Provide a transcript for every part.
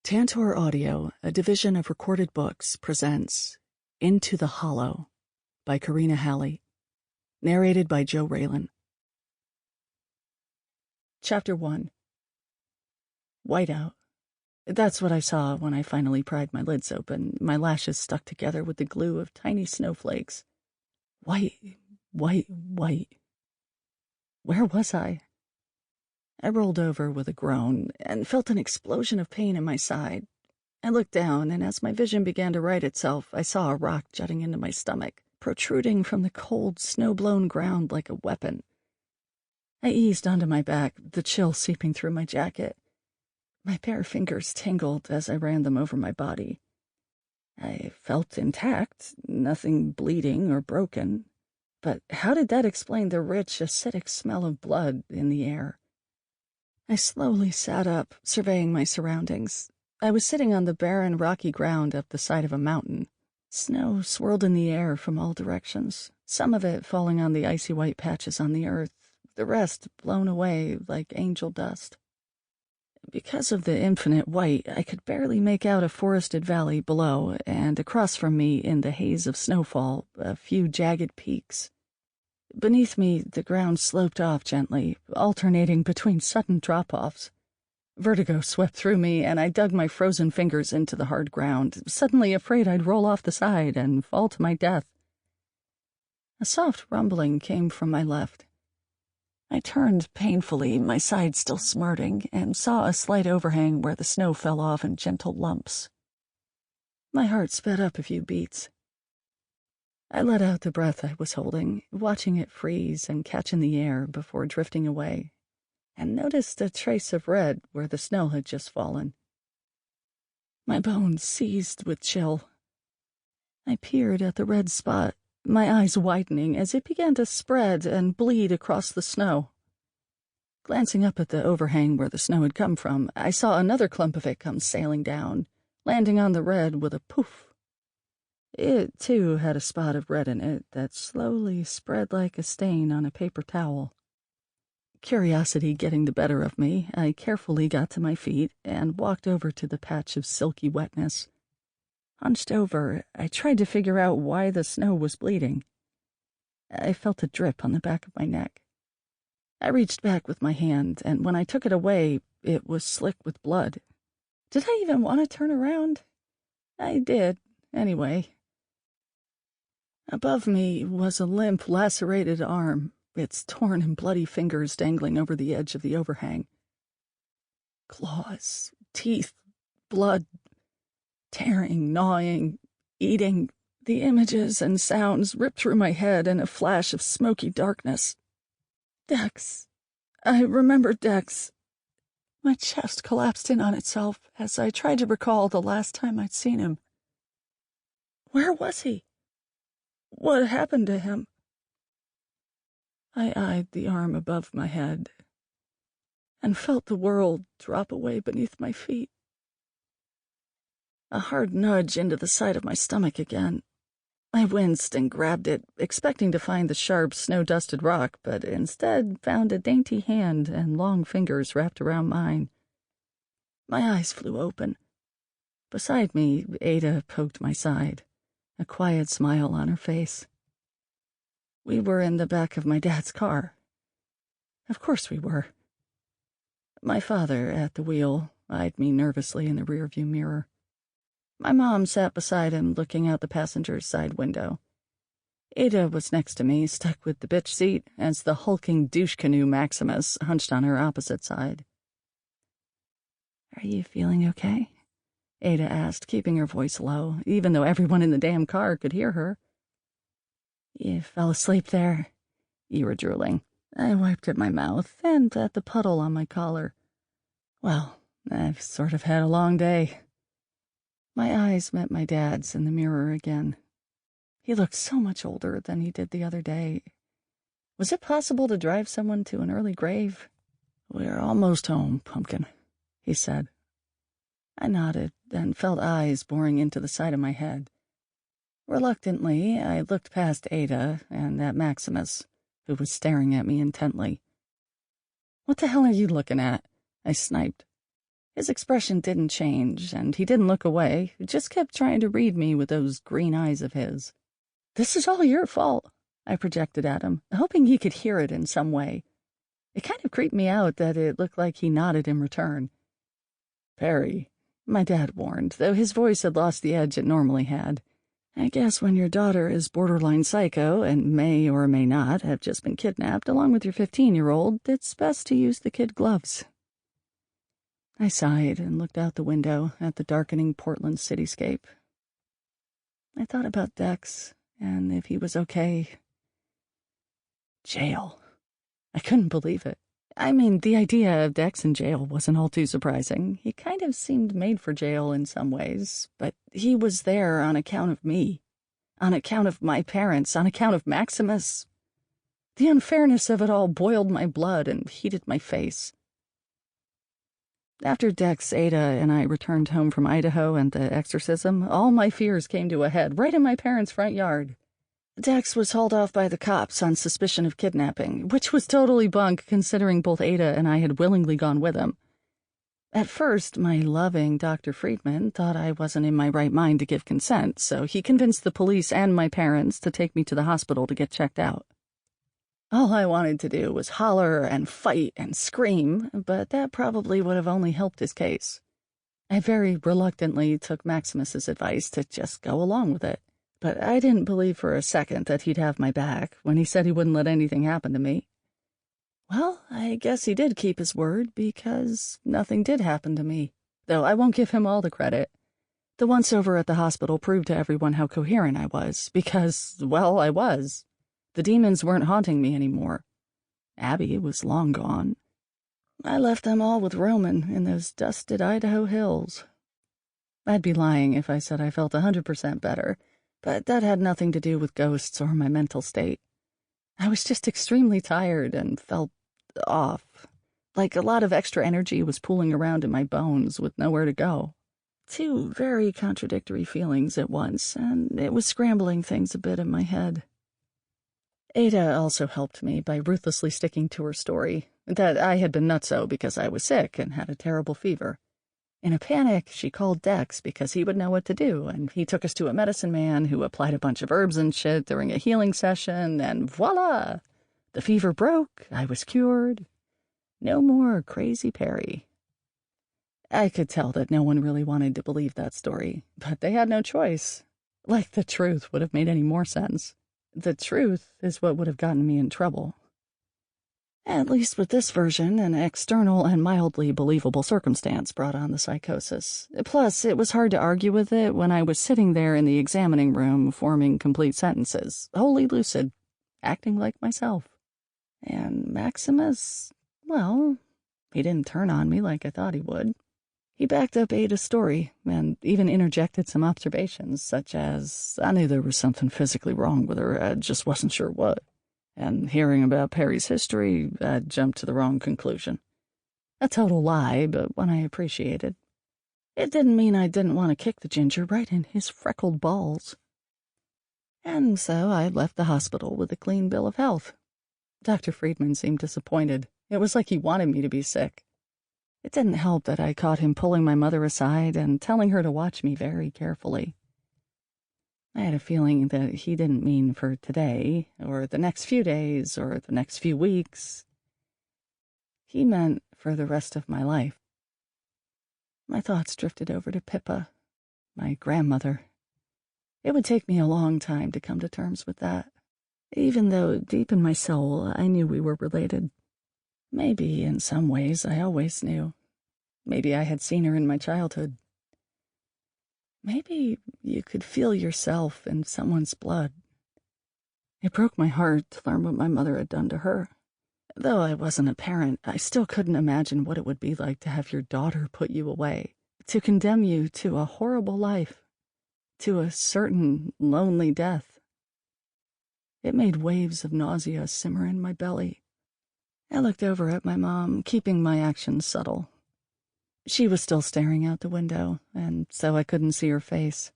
Tantor Audio, a division of Recorded Books, presents Into the Hollow by Karina Halle, narrated by Joe Raylan. Chapter 1. Whiteout. That's what I saw when I finally pried my lids open, my lashes stuck together with the glue of tiny snowflakes. White, white, white. Where was I? I rolled over with a groan and felt an explosion of pain in my side. I looked down, and as my vision began to right itself, I saw a rock jutting into my stomach, protruding from the cold, snow-blown ground like a weapon. I eased onto my back, the chill seeping through my jacket. My bare fingers tingled as I ran them over my body. I felt intact, nothing bleeding or broken. But how did that explain the rich, acidic smell of blood in the air? I slowly sat up, surveying my surroundings. I was sitting on the barren, rocky ground up the side of a mountain. Snow swirled in the air from all directions, some of it falling on the icy white patches on the earth, the rest blown away like angel dust. Because of the infinite white, I could barely make out a forested valley below, and across from me, in the haze of snowfall, a few jagged peaks. Beneath me, the ground sloped off gently, alternating between sudden drop-offs. Vertigo swept through me, and I dug my frozen fingers into the hard ground, suddenly afraid I'd roll off the side and fall to my death. A soft rumbling came from my left. I turned painfully, my side still smarting, and saw a slight overhang where the snow fell off in gentle lumps. My heart sped up a few beats. I let out the breath I was holding, watching it freeze and catch in the air before drifting away, and noticed a trace of red where the snow had just fallen. My bones seized with chill. I peered at the red spot, my eyes widening as it began to spread and bleed across the snow. Glancing up at the overhang where the snow had come from, I saw another clump of it come sailing down, landing on the red with a poof. It, too, had a spot of red in it that slowly spread like a stain on a paper towel. Curiosity getting the better of me, I carefully got to my feet and walked over to the patch of silky wetness. Hunched over, I tried to figure out why the snow was bleeding. I felt a drip on the back of my neck. I reached back with my hand, and when I took it away, it was slick with blood. Did I even want to turn around? I did, anyway. Above me was a limp, lacerated arm, its torn and bloody fingers dangling over the edge of the overhang. Claws, teeth, blood, tearing, gnawing, eating. The images and sounds ripped through my head in a flash of smoky darkness. Dex. I remembered Dex. My chest collapsed in on itself as I tried to recall the last time I'd seen him. Where was he? What happened to him? I eyed the arm above my head and felt the world drop away beneath my feet. A hard nudge into the side of my stomach again. I winced and grabbed it, expecting to find the sharp, snow-dusted rock, but instead found a dainty hand and long fingers wrapped around mine. My eyes flew open. Beside me, Ada poked my side, a quiet smile on her face. We were in the back of my dad's car. Of course we were. My father, at the wheel, eyed me nervously in the rearview mirror. My mom sat beside him, looking out the passenger's side window. Ada was next to me, stuck with the bitch seat, as the hulking douche canoe Maximus hunched on her opposite side. "Are you feeling okay?" Ada asked, keeping her voice low, even though everyone in the damn car could hear her. "You fell asleep there," you were drooling. I wiped at my mouth and at the puddle on my collar. Well, I've sort of had a long day. My eyes met my dad's in the mirror again. He looked so much older than he did the other day. Was it possible to drive someone to an early grave? "We're almost home, Pumpkin," he said. I nodded and felt eyes boring into the side of my head. Reluctantly, I looked past Ada and at Maximus, who was staring at me intently. "What the hell are you looking at?" I sniped. His expression didn't change, and he didn't look away. He just kept trying to read me with those green eyes of his. "This is all your fault," I projected at him, hoping he could hear it in some way. It kind of creeped me out that it looked like he nodded in return. "Perry," my dad warned, though his voice had lost the edge it normally had. "I guess when your daughter is borderline psycho and may or may not have just been kidnapped along with your 15-year-old, it's best to use the kid gloves." I sighed and looked out the window at the darkening Portland cityscape. I thought about Dex, and if he was okay. Jail. I couldn't believe it. I mean, the idea of Dex in jail wasn't all too surprising. He kind of seemed made for jail in some ways, but he was there on account of me, on account of my parents, on account of Maximus. The unfairness of it all boiled my blood and heated my face. After Dex, Ada, and I returned home from Idaho and the exorcism, all my fears came to a head right in my parents' front yard. Dex was hauled off by the cops on suspicion of kidnapping, which was totally bunk considering both Ada and I had willingly gone with him. At first, my loving Dr. Friedman thought I wasn't in my right mind to give consent, so he convinced the police and my parents to take me to the hospital to get checked out. All I wanted to do was holler and fight and scream, but that probably would have only helped his case. I very reluctantly took Maximus's advice to just go along with it. But I didn't believe for a second that he'd have my back when he said he wouldn't let anything happen to me. Well, I guess he did keep his word, because nothing did happen to me, though I won't give him all the credit. The once-over at the hospital proved to everyone how coherent I was, because, well, I was. The demons weren't haunting me anymore. Abby was long gone. I left them all with Roman in those dusted Idaho hills. I'd be lying if I said I felt 100% better. But that had nothing to do with ghosts or my mental state. I was just extremely tired and felt off, like a lot of extra energy was pooling around in my bones with nowhere to go. Two very contradictory feelings at once, and it was scrambling things a bit in my head. Ada also helped me by ruthlessly sticking to her story, that I had been nutso because I was sick and had a terrible fever. In a panic, she called Dex because he would know what to do, and he took us to a medicine man who applied a bunch of herbs and shit during a healing session, and voila! The fever broke, I was cured. No more crazy Perry. I could tell that no one really wanted to believe that story, but they had no choice. Like the truth would have made any more sense. The truth is what would have gotten me in trouble. At least with this version, an external and mildly believable circumstance brought on the psychosis. Plus, it was hard to argue with it when I was sitting there in the examining room forming complete sentences, wholly lucid, acting like myself. And Maximus, well, he didn't turn on me like I thought he would. He backed up Ada's story and even interjected some observations, such as, I knew there was something physically wrong with her, I just wasn't sure what. And hearing about Perry's history, I jumped to the wrong conclusion. A total lie, but one I appreciated. It didn't mean I didn't want to kick the ginger right in his freckled balls. And so I left the hospital with a clean bill of health. Dr. Friedman seemed disappointed. It was like he wanted me to be sick. It didn't help that I caught him pulling my mother aside and telling her to watch me very carefully. I had a feeling that he didn't mean for today, or the next few days, or the next few weeks. He meant for the rest of my life. My thoughts drifted over to Pippa, my grandmother. It would take me a long time to come to terms with that, even though deep in my soul I knew we were related. Maybe in some ways I always knew. Maybe I had seen her in my childhood. Maybe you could feel yourself in someone's blood. It broke my heart to learn what my mother had done to her. Though I wasn't a parent, I still couldn't imagine what it would be like to have your daughter put you away, to condemn you to a horrible life, to a certain lonely death. It made waves of nausea simmer in my belly. I looked over at my mom, keeping my actions subtle. She was still staring out the window, and so I couldn't see her face.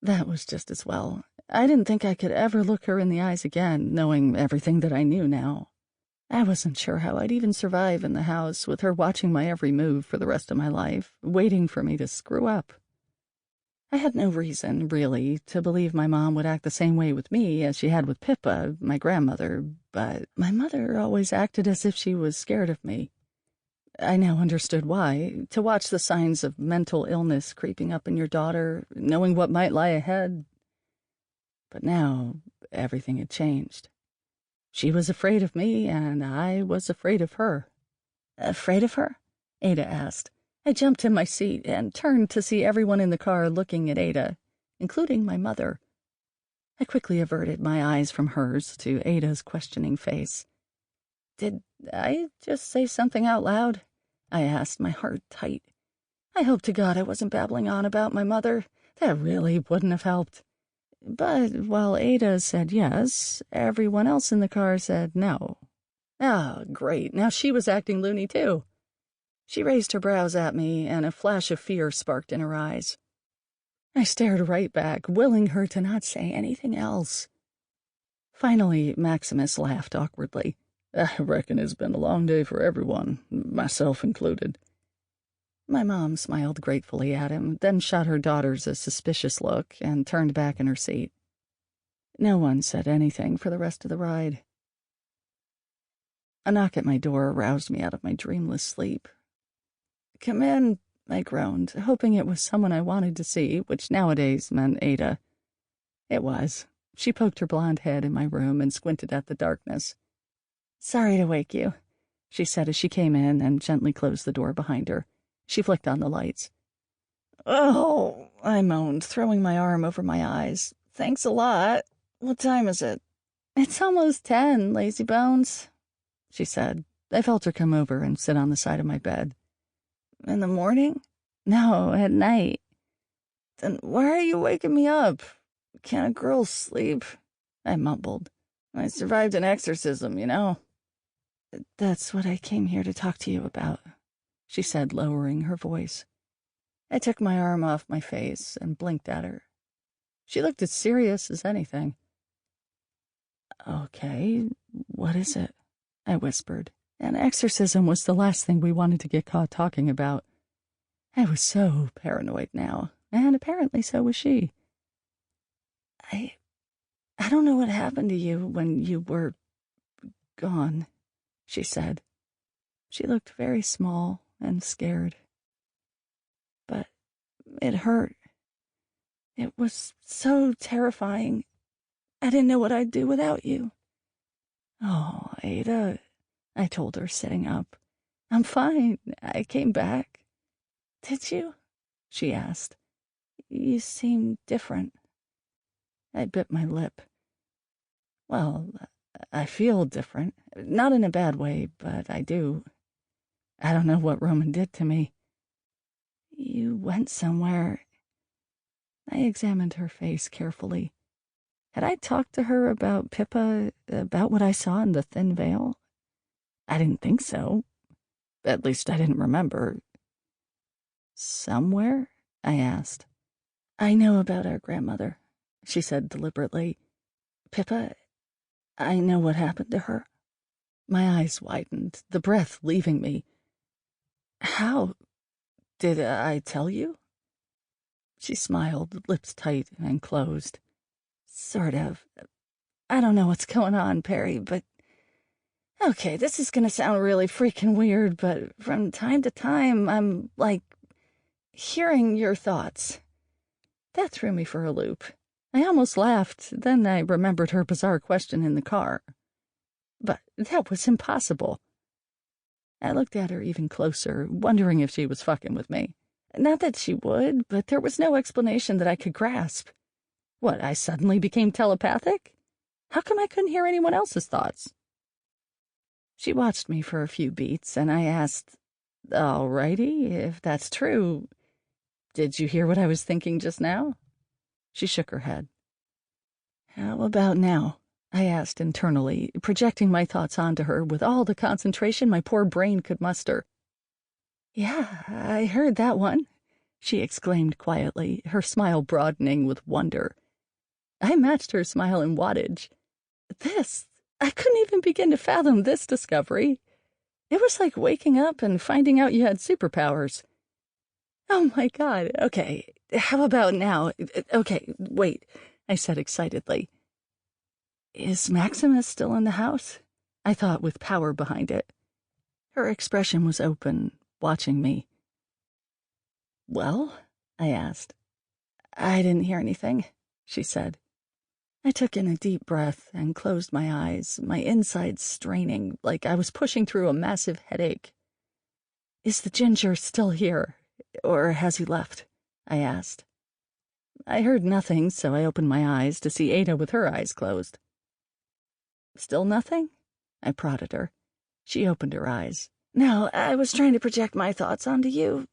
That was just as well. I didn't think I could ever look her in the eyes again, knowing everything that I knew now. I wasn't sure how I'd even survive in the house with her watching my every move for the rest of my life, waiting for me to screw up. I had no reason, really, to believe my mom would act the same way with me as she had with Pippa, my grandmother, but my mother always acted as if she was scared of me. I now understood why. To watch the signs of mental illness creeping up in your daughter, knowing what might lie ahead. But now, everything had changed. She was afraid of me, and I was afraid of her. Afraid of her? Ada asked. I jumped in my seat and turned to see everyone in the car looking at Ada, including my mother. I quickly averted my eyes from hers to Ada's questioning face. Did I just say something out loud? I asked, my heart tight. I hope to God I wasn't babbling on about my mother. That really wouldn't have helped. But while Ada said yes, everyone else in the car said no. Ah, great. Now she was acting loony, too. She raised her brows at me, and a flash of fear sparked in her eyes. I stared right back, willing her to not say anything else. Finally, Maximus laughed awkwardly. I reckon it's been a long day for everyone, myself included. My mom smiled gratefully at him, then shot her daughters a suspicious look and turned back in her seat. No one said anything for the rest of the ride. A knock at my door aroused me out of my dreamless sleep. Come in, I groaned, hoping it was someone I wanted to see, which nowadays meant Ada. It was. She poked her blonde head in my room and squinted at the darkness. Sorry to wake you, she said as she came in and gently closed the door behind her. She flicked on the lights. Oh, I moaned, throwing my arm over my eyes. Thanks a lot. What time is it? It's almost 10, lazy bones, she said. I felt her come over and sit on the side of my bed. In the morning? No, at night. Then why are you waking me up? Can't a girl sleep? I mumbled. I survived an exorcism, you know. That's what I came here to talk to you about, she said, lowering her voice. I took my arm off my face and blinked at her. She looked as serious as anything. Okay, what is it? I whispered. An exorcism was the last thing we wanted to get caught talking about. I was so paranoid now, and apparently so was she. I don't know what happened to you when you were gone, she said. She looked very small and scared. But it hurt. It was so terrifying. I didn't know what I'd do without you. Oh, Ada, I told her, sitting up. I'm fine. I came back. Did you? She asked. You seem different. I bit my lip. Well, I feel different. Not in a bad way, but I do. I don't know what Roman did to me. You went somewhere. I examined her face carefully. Had I talked to her about Pippa, about what I saw in the thin veil? I didn't think so. At least I didn't remember. Somewhere? I asked. I know about our grandmother, she said deliberately. Pippa, I know what happened to her. My eyes widened, the breath leaving me. How? Did I tell you? She smiled, lips tight and closed. Sort of. I don't know what's going on, Perry, but... Okay, this is gonna sound really freaking weird, but from time to time, I'm, hearing your thoughts. That threw me for a loop. I almost laughed, then I remembered her bizarre question in the car. But that was impossible. I looked at her even closer, wondering if she was fucking with me. Not that she would, but there was no explanation that I could grasp. What, I suddenly became telepathic? How come I couldn't hear anyone else's thoughts? She watched me for a few beats, and I asked, "All righty, if that's true, did you hear what I was thinking just now?" She shook her head. How about now? I asked internally, projecting my thoughts onto her with all the concentration my poor brain could muster. Yeah, I heard that one, she exclaimed quietly, her smile broadening with wonder. I matched her smile in wattage. This I couldn't even begin to fathom this discovery. It was like waking up and finding out you had superpowers. Oh my God. Okay, how about now? Okay, wait, I said excitedly. Is Maximus still in the house? I thought with power behind it. Her expression was open, watching me. Well? I asked. I didn't hear anything, she said. I took in a deep breath and closed my eyes, my insides straining like I was pushing through a massive headache. Is the ginger still here, or has he left? I asked. I heard nothing, so I opened my eyes to see Ada with her eyes closed. Still nothing? I prodded her. She opened her eyes. No, I was trying to project my thoughts onto you.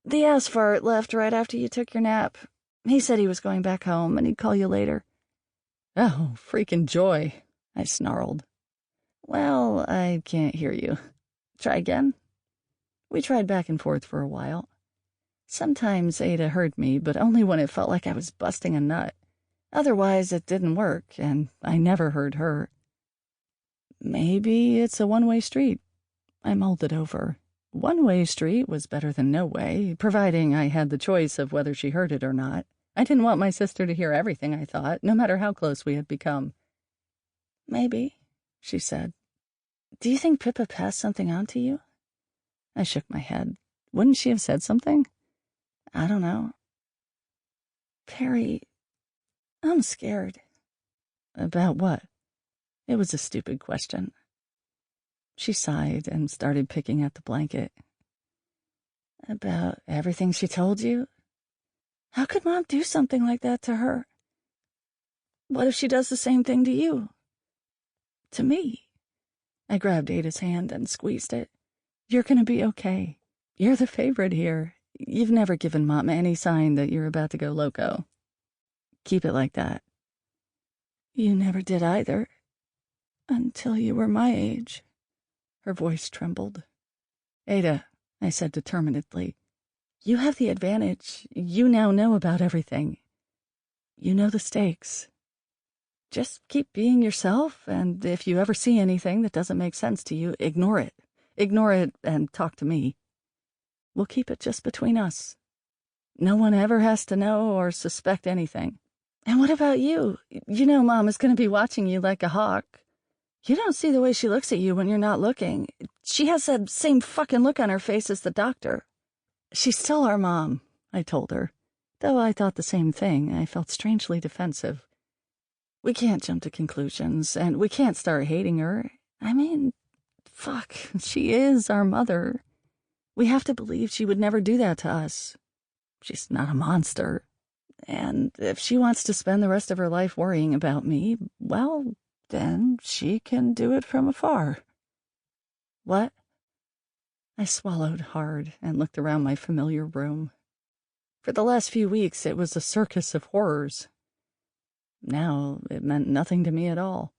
The ass fart left right after you took your nap. He said he was going back home and he'd call you later. Oh, freaking joy, I snarled. Well, I can't hear you. Try again? We tried back and forth for a while. Sometimes Ada heard me, but only when it felt like I was busting a nut. Otherwise, it didn't work, and I never heard her. Maybe it's a one-way street. I mulled it over. One-way street was better than no way, providing I had the choice of whether she heard it or not. I didn't want my sister to hear everything I thought, no matter how close we had become. Maybe, she said. Do you think Pippa passed something on to you? I shook my head. Wouldn't she have said something? I don't know. Perry, I'm scared. About what? It was a stupid question. She sighed and started picking at the blanket. About everything she told you? How could Mom do something like that to her? What if she does the same thing to you? To me? I grabbed Ada's hand and squeezed it. You're gonna be okay. You're the favorite here. You've never given Mom any sign that you're about to go loco. Keep it like that. You never did either. Until you were my age. Her voice trembled. Ada, I said determinedly, you have the advantage. You now know about everything. You know the stakes. Just keep being yourself, and if you ever see anything that doesn't make sense to you, ignore it. Ignore it and talk to me. We'll keep it just between us. No one ever has to know or suspect anything. And what about you? You know Mom is going to be watching you like a hawk. You don't see the way she looks at you when you're not looking. She has that same fucking look on her face as the doctor. She's still our mom, I told her. Though I thought the same thing, I felt strangely defensive. We can't jump to conclusions, and we can't start hating her. I mean, fuck, she is our mother. We have to believe she would never do that to us. She's not a monster. And if she wants to spend the rest of her life worrying about me, well, then she can do it from afar. What? I swallowed hard and looked around my familiar room. For the last few weeks, it was a circus of horrors. Now, it meant nothing to me at all.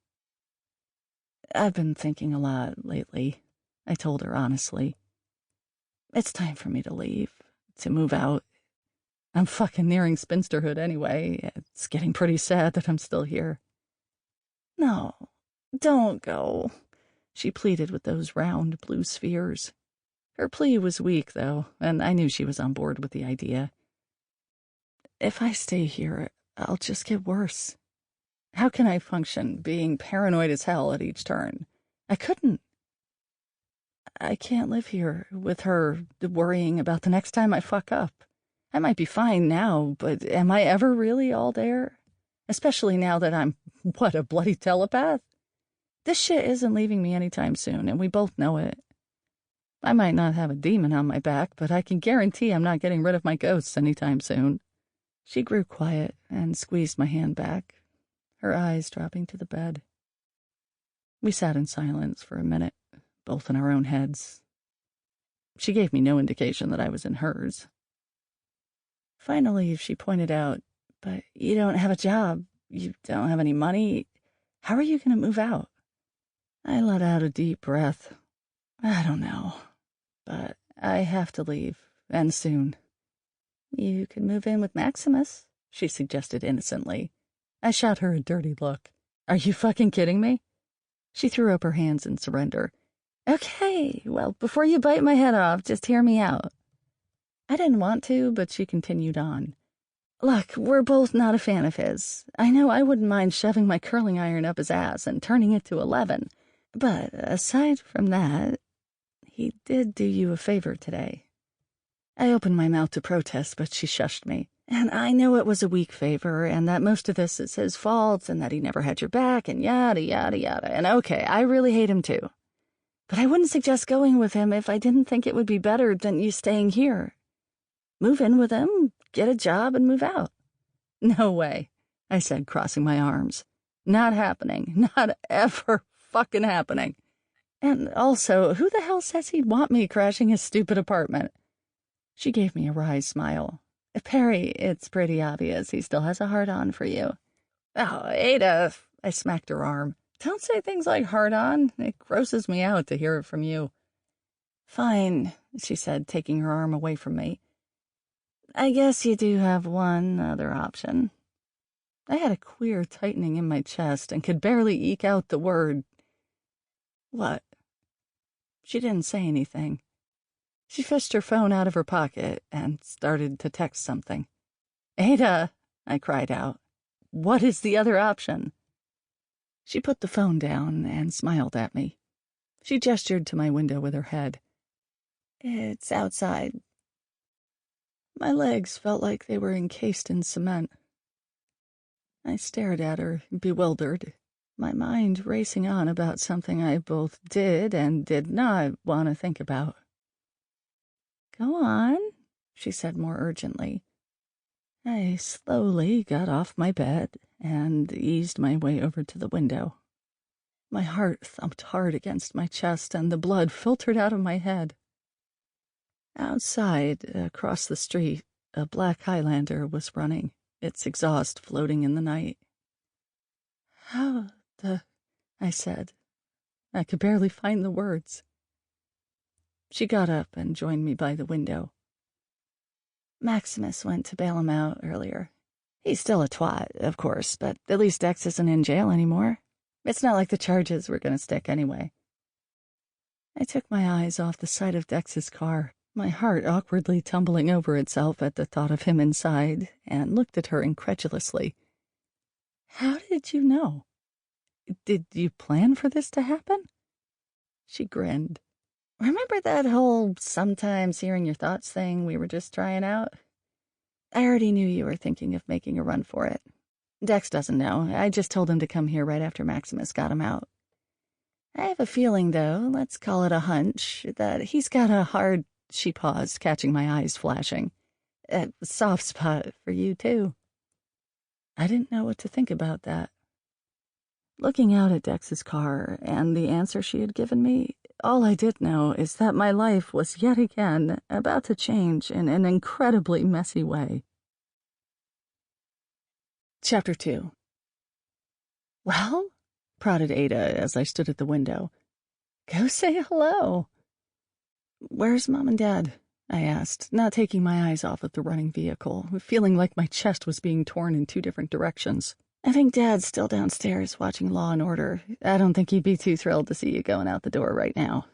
I've been thinking a lot lately, I told her honestly. It's time for me to leave, to move out. I'm fucking nearing spinsterhood anyway. It's getting pretty sad that I'm still here. No, don't go, she pleaded with those round blue spheres. Her plea was weak, though, and I knew she was on board with the idea. If I stay here, I'll just get worse. How can I function, being paranoid as hell at each turn? I couldn't. I can't live here with her worrying about the next time I fuck up. I might be fine now, but am I ever really all there? Especially now that I'm, what, a bloody telepath? This shit isn't leaving me anytime soon, and we both know it. I might not have a demon on my back, but I can guarantee I'm not getting rid of my ghosts anytime soon. She grew quiet and squeezed my hand back, her eyes dropping to the bed. We sat in silence for a minute, both in our own heads. She gave me no indication that I was in hers. Finally, she pointed out, but you don't have a job, you don't have any money. How are you going to move out? I let out a deep breath. I don't know, but I have to leave, and soon. You could move in with Maximus, she suggested innocently. I shot her a dirty look. Are you fucking kidding me? She threw up her hands in surrender. Okay, well, before you bite my head off, just hear me out. I didn't want to, but she continued on. Look, we're both not a fan of his. I know I wouldn't mind shoving my curling iron up his ass and turning it to 11. But aside from that, he did do you a favor today. I opened my mouth to protest, but she shushed me. And I know it was a weak favor, and that most of this is his fault, and that he never had your back, and yada, yada, yada. And okay, I really hate him too. But I wouldn't suggest going with him if I didn't think it would be better than you staying here. Move in with him, get a job, and move out. No way, I said, crossing my arms. Not happening. Not ever fucking happening. And also, who the hell says he'd want me crashing his stupid apartment? She gave me a wry smile. Perry, it's pretty obvious he still has a hard-on for you. Oh, Ada, I smacked her arm. Don't say things like hard-on. It grosses me out to hear it from you. Fine, she said, taking her arm away from me. I guess you do have one other option. I had a queer tightening in my chest and could barely eke out the word. What? She didn't say anything. She fished her phone out of her pocket and started to text something. Ada, I cried out. What is the other option? She put the phone down and smiled at me. She gestured to my window with her head. It's outside. My legs felt like they were encased in cement. I stared at her, bewildered, my mind racing on about something I both did and did not want to think about. Go on, she said more urgently. I slowly got off my bed and eased my way over to the window. My heart thumped hard against my chest and the blood filtered out of my head. Outside, across the street, a black Highlander was running, its exhaust floating in the night. How the... I said. I could barely find the words. She got up and joined me by the window. Maximus went to bail him out earlier. He's still a twat, of course, but at least Dex isn't in jail anymore. It's not like the charges were going to stick anyway. I took my eyes off the side of Dex's car, my heart awkwardly tumbling over itself at the thought of him inside, and looked at her incredulously. How did you know? Did you plan for this to happen? She grinned. Remember that whole sometimes hearing your thoughts thing we were just trying out? I already knew you were thinking of making a run for it. Dex doesn't know. I just told him to come here right after Maximus got him out. I have a feeling, though, let's call it a hunch, that he's got a hard... She paused, catching my eyes flashing. A soft spot for you, too. I didn't know what to think about that. Looking out at Dex's car and the answer she had given me, all I did know is that my life was yet again about to change in an incredibly messy way. Chapter 2. Well, prodded Ada as I stood at the window. Go say hello. Where's Mom and Dad? I asked, not taking my eyes off of the running vehicle, feeling like my chest was being torn in 2 different directions. I think Dad's still downstairs watching Law and Order. I don't think he'd be too thrilled to see you going out the door right now.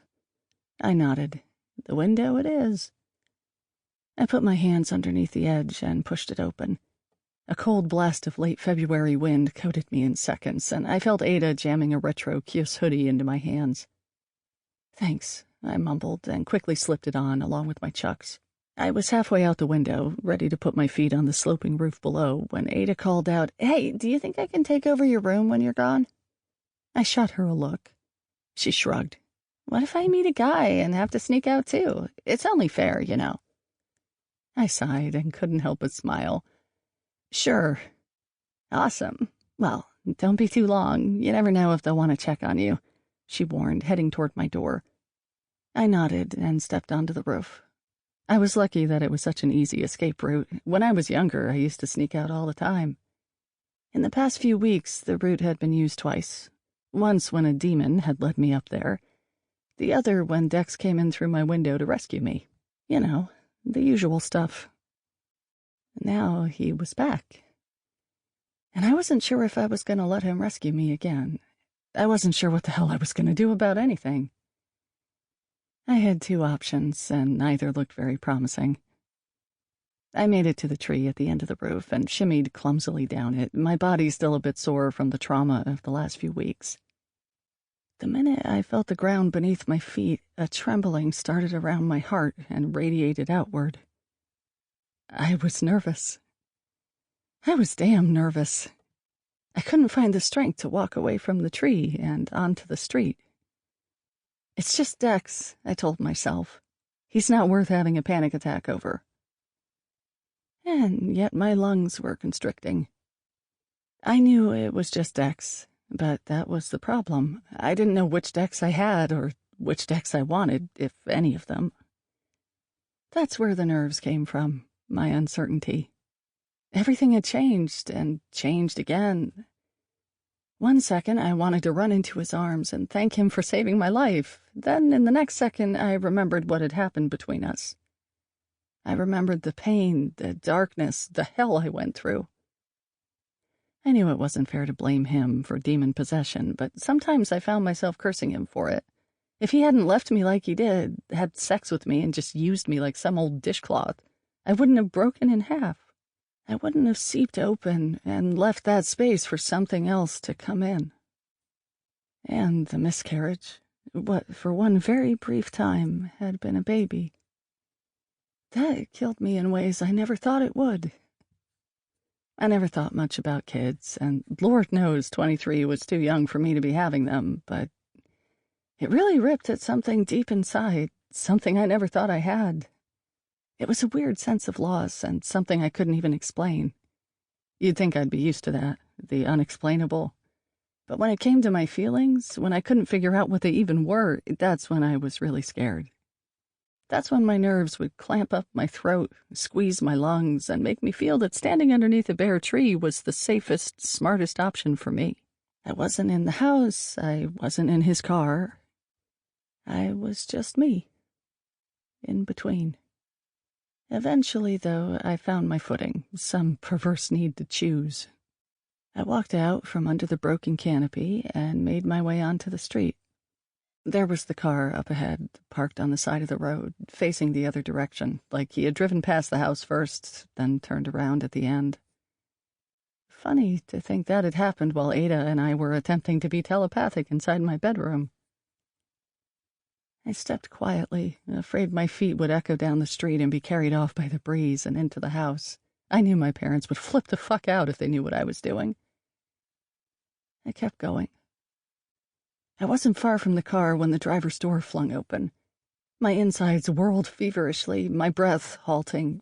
I nodded. The window it is. I put my hands underneath the edge and pushed it open. A cold blast of late February wind coated me in seconds, and I felt Ada jamming a retro Kios hoodie into my hands. Thanks, I mumbled, and quickly slipped it on along with my chucks. I was halfway out the window, ready to put my feet on the sloping roof below, when Ada called out, Hey, do you think I can take over your room when you're gone? I shot her a look. She shrugged. What if I meet a guy and have to sneak out too? It's only fair, you know. I sighed and couldn't help but smile. Sure. Awesome. Well, don't be too long. You never know if they'll want to check on you, she warned, heading toward my door. I nodded and stepped onto the roof. I was lucky that it was such an easy escape route. When I was younger, I used to sneak out all the time. In the past few weeks, the route had been used twice. Once when a demon had led me up there. The other when Dex came in through my window to rescue me. You know, the usual stuff. Now he was back. And I wasn't sure if I was going to let him rescue me again. I wasn't sure what the hell I was going to do about anything. I had 2 options, and neither looked very promising. I made it to the tree at the end of the roof and shimmied clumsily down it, my body still a bit sore from the trauma of the last few weeks. The minute I felt the ground beneath my feet, a trembling started around my heart and radiated outward. I was nervous. I was damn nervous. I couldn't find the strength to walk away from the tree and onto the street. It's just Dex, I told myself. He's not worth having a panic attack over. And yet my lungs were constricting. I knew it was just Dex, but that was the problem. I didn't know which Dex I had or which Dex I wanted, if any of them. That's where the nerves came from, my uncertainty. Everything had changed and changed again. One second, I wanted to run into his arms and thank him for saving my life. Then, in the next second, I remembered what had happened between us. I remembered the pain, the darkness, the hell I went through. I knew it wasn't fair to blame him for demon possession, but sometimes I found myself cursing him for it. If he hadn't left me like he did, had sex with me, and just used me like some old dishcloth, I wouldn't have broken in half. I wouldn't have seeped open and left that space for something else to come in. And the miscarriage, what for one very brief time had been a baby, that killed me in ways I never thought it would. I never thought much about kids, and Lord knows 23 was too young for me to be having them, but it really ripped at something deep inside, something I never thought I had. It was a weird sense of loss and something I couldn't even explain. You'd think I'd be used to that, the unexplainable. But when it came to my feelings, when I couldn't figure out what they even were, that's when I was really scared. That's when my nerves would clamp up my throat, squeeze my lungs, and make me feel that standing underneath a bare tree was the safest, smartest option for me. I wasn't in the house, I wasn't in his car. I was just me. In between. Eventually, though, I found my footing, some perverse need to choose. I walked out from under the broken canopy and made my way onto the street. There was the car up ahead, parked on the side of the road, facing the other direction, like he had driven past the house first, then turned around at the end. Funny to think that had happened while Ada and I were attempting to be telepathic inside my bedroom. I stepped quietly, afraid my feet would echo down the street and be carried off by the breeze and into the house. I knew my parents would flip the fuck out if they knew what I was doing. I kept going. I wasn't far from the car when the driver's door flung open. My insides whirled feverishly, my breath halting.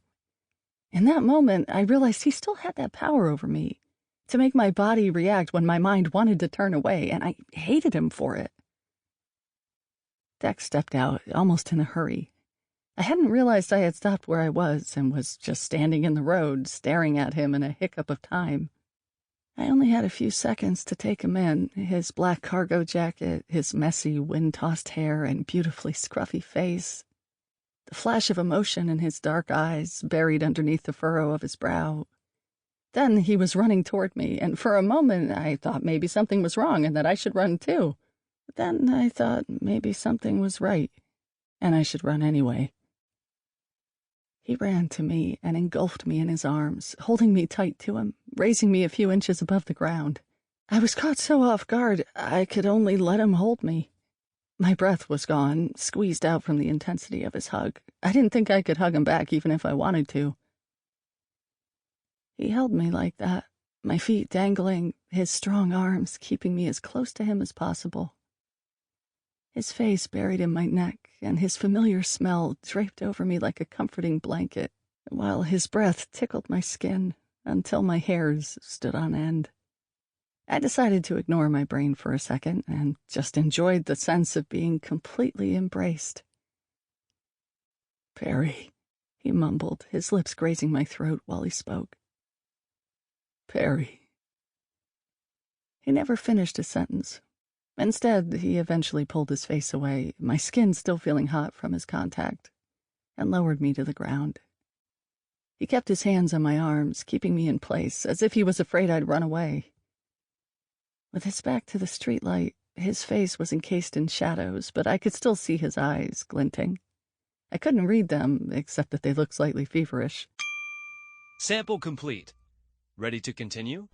In that moment, I realized he still had that power over me, to make my body react when my mind wanted to turn away, and I hated him for it. Dex stepped out, almost in a hurry. I hadn't realized I had stopped where I was and was just standing in the road, staring at him in a hiccup of time. I only had a few seconds to take him in, his black cargo jacket, his messy, wind-tossed hair, and beautifully scruffy face. The flash of emotion in his dark eyes, buried underneath the furrow of his brow. Then he was running toward me, and for a moment I thought maybe something was wrong and that I should run too. But then I thought maybe something was right, and I should run anyway. He ran to me and engulfed me in his arms, holding me tight to him, raising me a few inches above the ground. I was caught so off guard, I could only let him hold me. My breath was gone, squeezed out from the intensity of his hug. I didn't think I could hug him back even if I wanted to. He held me like that, my feet dangling, his strong arms keeping me as close to him as possible. His face buried in my neck, and his familiar smell draped over me like a comforting blanket, while his breath tickled my skin until my hairs stood on end. I decided to ignore my brain for a second and just enjoyed the sense of being completely embraced. "Perry," he mumbled, his lips grazing my throat while he spoke. "Perry." He never finished his sentence. Instead, he eventually pulled his face away, my skin still feeling hot from his contact, and lowered me to the ground. He kept his hands on my arms, keeping me in place, as if he was afraid I'd run away. With his back to the streetlight, His face was encased in shadows, but I could still see his eyes glinting. I couldn't read them, except that they looked slightly feverish. Sample complete. Ready to continue?